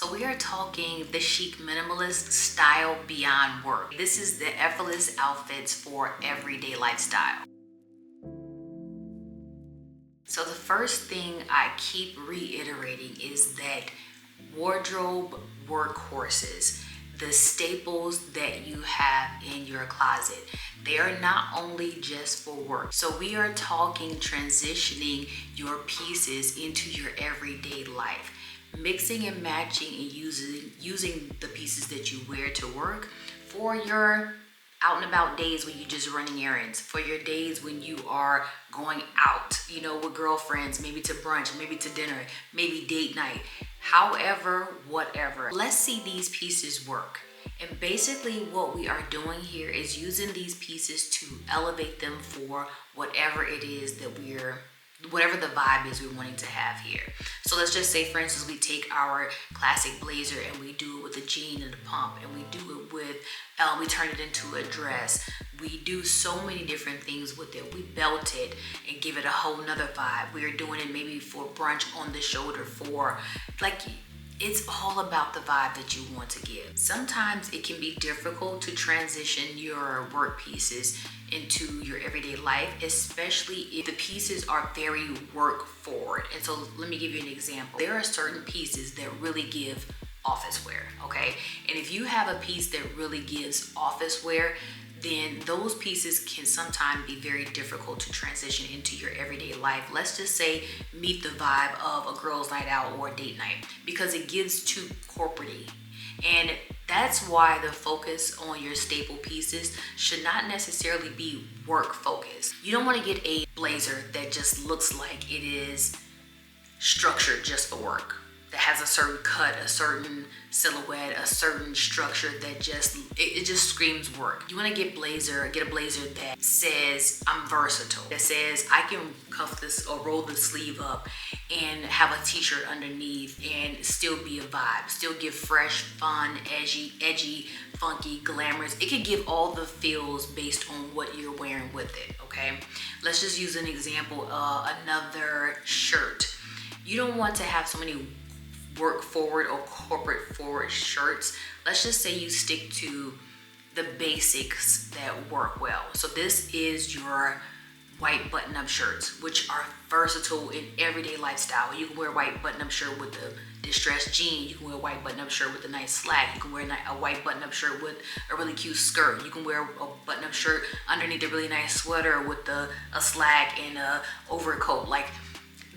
So we are talking the chic minimalist style beyond work. This is the effortless outfits for everyday lifestyle. So the first thing I keep reiterating is that wardrobe workhorses, the staples that you have in your closet, they are not only just for work. So we are talking transitioning your pieces into your everyday life, mixing and matching and using the pieces that you wear to work for your out and about days when you're just running errands, for your days when you are going out, with girlfriends, maybe to brunch, maybe to dinner, maybe date night, however, whatever. Let's see these pieces work. And basically what we are doing here is using these pieces to elevate them for whatever it is that whatever the vibe is we're wanting to have here. So let's just say, for instance, we take our classic blazer and we do it with a jean and a pump, and we do it with, we turn it into a dress. We do so many different things with it. We belt it and give it a whole nother vibe. We are doing it maybe for brunch on the shoulder, it's all about the vibe that you want to give. Sometimes it can be difficult to transition your work pieces into your everyday life, especially if the pieces are very work forward. And so let me give you an example. There are certain pieces that really give office wear, okay? And if you have a piece that really gives office wear, then those pieces can sometimes be very difficult to transition into your everyday life. Let's just say meet the vibe of a girl's night out or a date night, because it gives too corporate-y. And that's why the focus on your staple pieces should not necessarily be work focused. You don't want to get a blazer that just looks like it is structured just for work, that has a certain cut, a certain silhouette, a certain structure that just screams work. You want to get a blazer that says I'm versatile, that says I can cuff this or roll the sleeve up and have a t-shirt underneath and still be a vibe, still give fresh, fun, edgy, funky, glamorous. It can give all the feels based on what you're wearing with it, okay? Let's just use an example, another shirt. You don't want to have so many work forward or corporate forward shirts. Let's just say you stick to the basics that work well. So this is your white button-up shirts, which are versatile in everyday lifestyle. You can wear a white button-up shirt with a distressed jean. You can wear a white button-up shirt with a nice slack. You can wear a white button-up shirt with a really cute skirt. You can wear a button-up shirt underneath a really nice sweater with a slack and a overcoat. Like,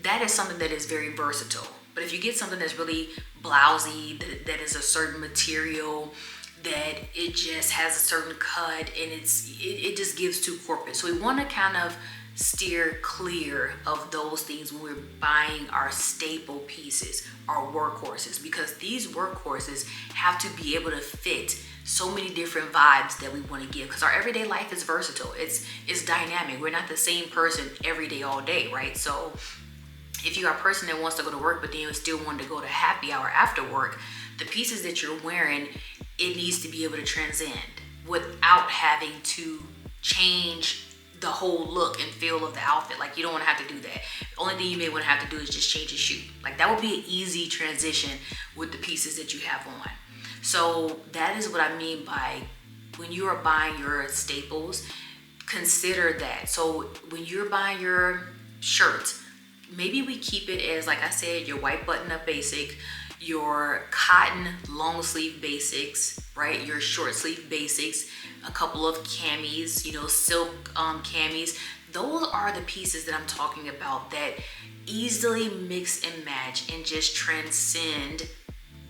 that is something that is very versatile. But if you get something that's really blousy, that is a certain material, that it just has a certain cut, and it just gives too corporate. So we want to kind of steer clear of those things when we're buying our staple pieces, our workhorses, because these workhorses have to be able to fit so many different vibes that we want to give, because our everyday life is versatile. It's dynamic. We're not the same person every day, all day, right? So if you are a person that wants to go to work, but then you still want to go to happy hour after work, the pieces that you're wearing, it needs to be able to transcend without having to change the whole look and feel of the outfit. Like, you don't want to have to do that. The only thing you may want to have to do is just change your shoe. Like, that would be an easy transition with the pieces that you have on. So that is what I mean by when you are buying your staples, consider that. So when you're buying your shirts, maybe we keep it as, like I said, your white button-up basic, your cotton long sleeve basics, right? Your short sleeve basics, a couple of camis, silk camis. Those are the pieces that I'm talking about that easily mix and match and just transcend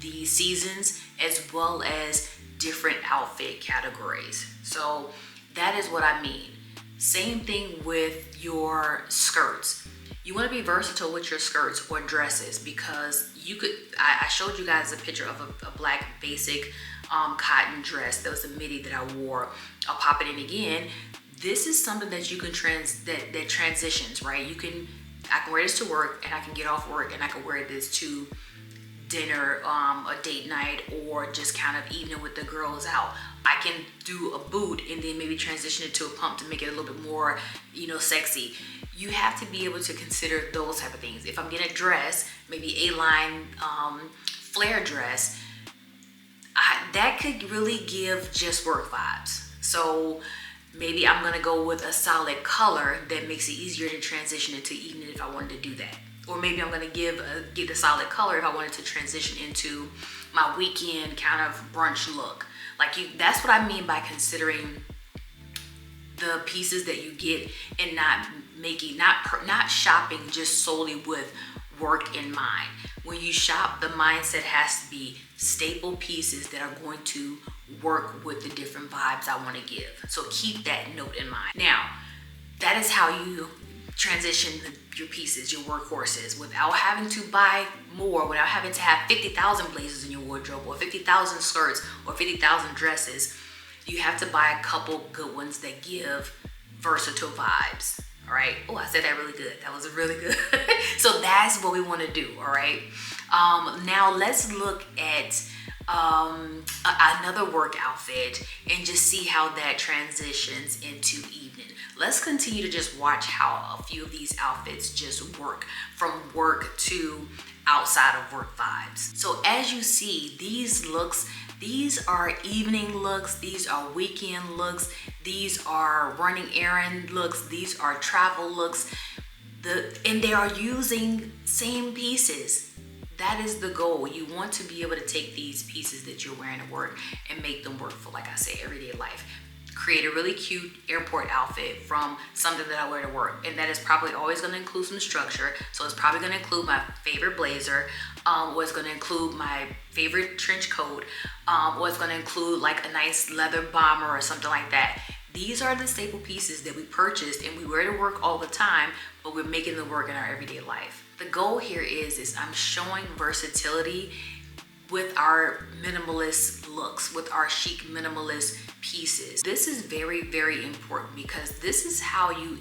the seasons as well as different outfit categories. So that is what I mean. Same thing with your skirts. You want to be versatile with your skirts or dresses, because I showed you guys a picture of a black basic cotton dress. That was a midi that I wore. I'll pop it in again. This is something that you can that transitions, right? I can wear this to work, and I can get off work and I can wear this to dinner, a date night, or just kind of evening with the girls out. I can do a boot and then maybe transition it to a pump to make it a little bit more, sexy. You have to be able to consider those type of things. If I'm getting a dress, maybe A-line flare dress, that could really give just work vibes. So maybe I'm gonna go with a solid color that makes it easier to transition into evening if I wanted to do that. Or maybe I'm gonna get a solid color if I wanted to transition into my weekend kind of brunch look. That's what I mean by considering the pieces that you get and not shopping just solely with work in mind. When you shop, the mindset has to be staple pieces that are going to work with the different vibes I want to give. So keep that note in mind. Now, that is how you transition your pieces, your workhorses, without having to buy more, without having to have 50,000 blazers in your wardrobe or 50,000 skirts or 50,000 dresses. You have to buy a couple good ones that give versatile vibes. All right. Oh, I said that really good. That was really good. So that's what we want to do. All right. Now let's look at another work outfit and just see how that transitions into evening. Let's continue to just watch how a few of these outfits just work from work to outside of work vibes. So as you see, these looks, these are evening looks, these are weekend looks, these are running errand looks, these are travel looks, and they are using same pieces. That is the goal. You want to be able to take these pieces that you're wearing to work and make them work for, like I say, everyday life. Create a really cute airport outfit from something that I wear to work, and that is probably always going to include some structure. So it's probably going to include my favorite blazer, or it's going to include my favorite trench coat, or it's going to include like a nice leather bomber or something like that. These are the staple pieces that we purchased and we wear to work all the time, but we're making them work in our everyday life. The goal here is I'm showing versatility with our minimalist looks, with our chic minimalist pieces. This is very, very important because this is how you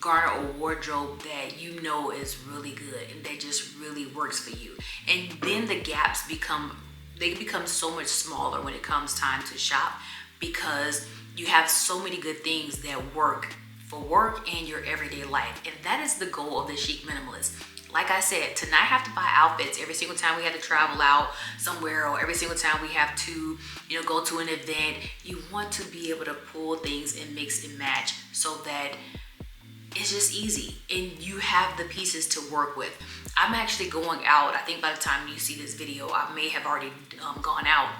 garner a wardrobe that you know is really good and that just really works for you. And then the gaps become so much smaller when it comes time to shop, because you have so many good things that work for work and your everyday life. And that is the goal of the chic minimalist. Like I said, to not have to buy outfits every single time we have to travel out somewhere, or every single time we have to, go to an event. You want to be able to pull things and mix and match so that it's just easy and you have the pieces to work with. I'm actually going out. I think by the time you see this video, I may have already gone out,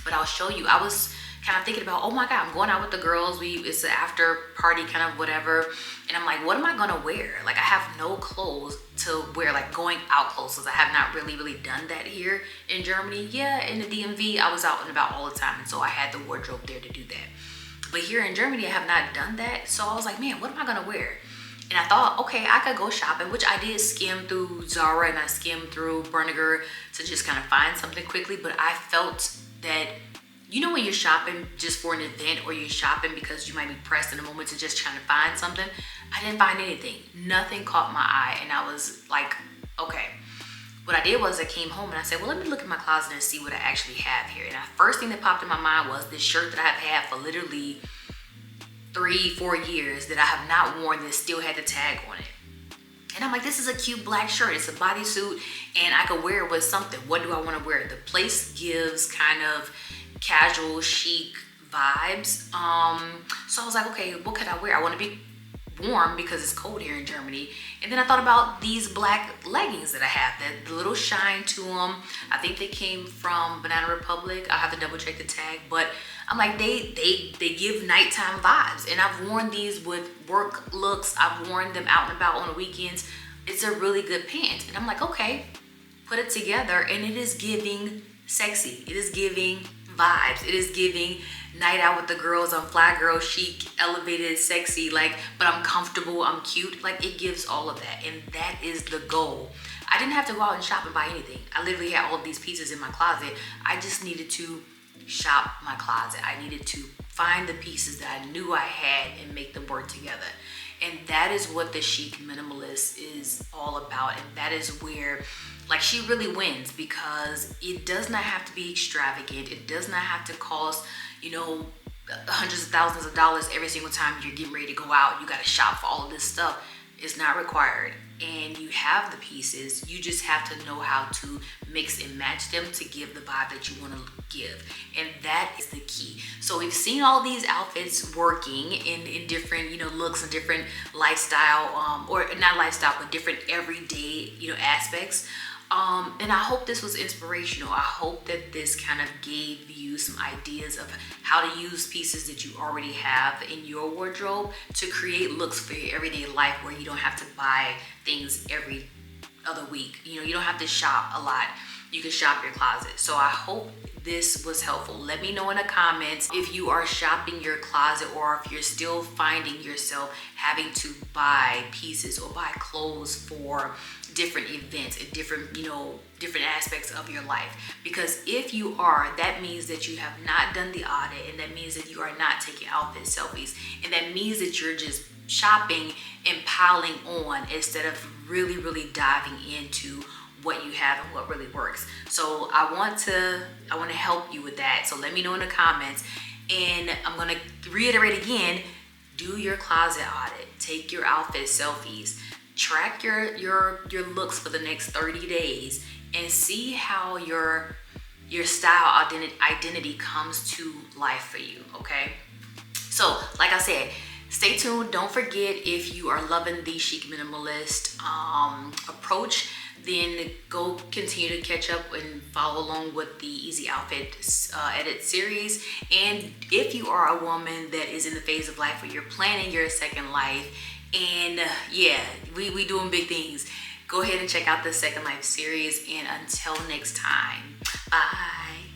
but I'll show you. I was kind of thinking about, oh my God, I'm going out with the girls. It's an after party kind of whatever. And I'm like, what am I gonna wear? Like, I have no clothes to wear, like going out clothes, because I have not really done that here in Germany. Yeah, in the DMV, I was out and about all the time. And so I had the wardrobe there to do that. But here in Germany, I have not done that. So I was like, man, what am I gonna wear? And I thought, okay, I could go shopping, which I did skim through Zara and I skimmed through Berniger to just kind of find something quickly. But I felt that, when you're shopping just for an event, or you're shopping because you might be pressed in a moment to just trying to find something, I didn't find anything. Nothing caught my eye. And I was like, okay. What I did was I came home and I said, well, let me look in my closet and see what I actually have here. And the first thing that popped in my mind was this shirt that I've had for literally 3-4 years that I have not worn, that still had the tag on it. And I'm like, this is a cute black shirt. It's a bodysuit and I could wear it with something. What do I want to wear? The place gives kind of casual chic vibes. So I was like, okay, what could I wear? I want to be warm because it's cold here in Germany. And then I thought about these black leggings that I have, that the little shine to them. I think they came from Banana Republic. I'll have to double check the tag, but I'm like, they give nighttime vibes. And I've worn these with work looks. I've worn them out and about on the weekends. It's a really good pant. And I'm like, okay, put it together and it is giving sexy. It is giving vibes. It is giving night out with the girls. I'm fly girl, chic, elevated, sexy, but I'm comfortable, I'm cute. It gives all of that. And that is the goal. I didn't have to go out and shop and buy anything. I literally had all of these pieces in my closet. I just needed to shop my closet. I needed to find the pieces that I knew I had and make them work together. And that is what the chic minimalist is all about. And that is where she really wins, because it does not have to be extravagant. It does not have to cost, hundreds of thousands of dollars every single time you're getting ready to go out. You got to shop for all of this stuff. It's not required, and you have the pieces. You just have to know how to mix and match them to give the vibe that you want to give, and that is the key. So we've seen all these outfits working in different, you know, looks and different lifestyle, or not lifestyle, but different everyday, you know, aspects. And I hope this was inspirational. I hope that this kind of gave you some ideas of how to use pieces that you already have in your wardrobe to create looks for your everyday life, where you don't have to buy things every other week. You know, you don't have to shop a lot. You can shop your closet. So I hope this was helpful. Let me know in the comments if you are shopping your closet, or if you're still finding yourself having to buy pieces or buy clothes for different events and different, you know, different aspects of your life. Because if you are, that means that you have not done the audit, and that means that you are not taking outfit selfies, and that means that you're just shopping and piling on instead of really diving into what you have and what really works. So I want to help you with that. So let me know in the comments, and I'm going to reiterate again: do your closet audit, take your outfit selfies, track your looks for the next 30 days, and see how your style identity comes to life for you. Okay, so like I said, stay tuned. Don't forget, if you are loving the Chic Minimalist approach, then go continue to catch up and follow along with the Easy Outfit edit series. And if you are a woman that is in the phase of life where you're planning your second life, and yeah, we doing big things, go ahead and check out the Second Life series. And until next time, bye.